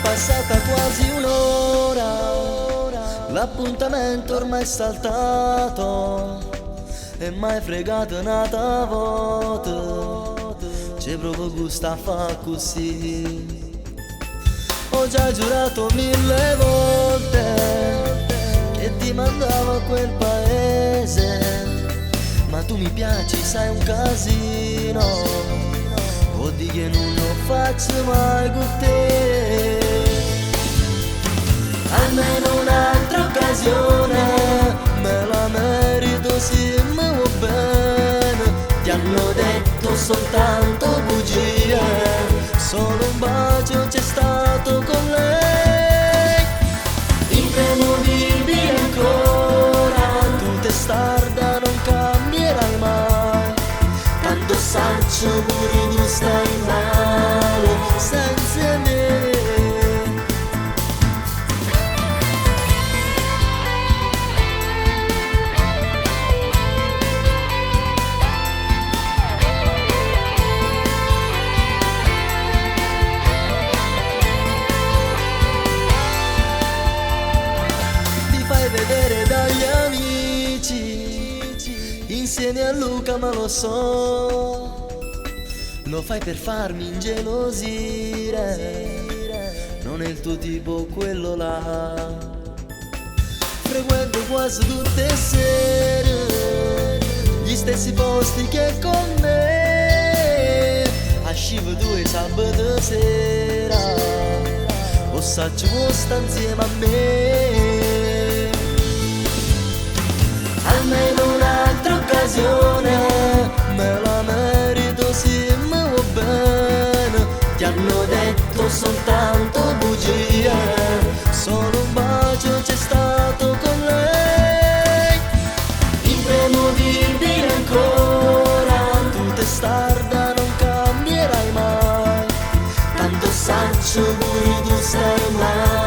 passata quasi un'ora, l'appuntamento ormai è saltato e mai fregato nata volta. Ci provo gusto a fa così. Ho già giurato 1000 volte che ti mandavo a quel paese, ma tu mi piaci, sai, un casino. Oddio che non lo faccio mai con te. Almeno un'altra occasione me la merito, sì, mi va bene. Ti hanno detto soltanto bugie, solo un bacio c'è stato con lei. Impremovibile ancora, tu testarda non cambierai mai. Tanto saccio pure tu stai male senza me. Ti fai vedere dagli amici insieme a Luca, ma lo so, lo fai per farmi ingelosire. Non è il tuo tipo quello là. Frequento quasi tutte le sere gli stessi posti che con me. Ascivo tu e sabato sera o saccio vuoi sta insieme a me. Almeno un'altra occasione me la merito, sì, mi va bene. Ti hanno detto soltanto bugie, solo un bacio c'è stato con lei. Impremovibile ancora, tu testarda non cambierai mai. Tanto saccio pure tu stai male.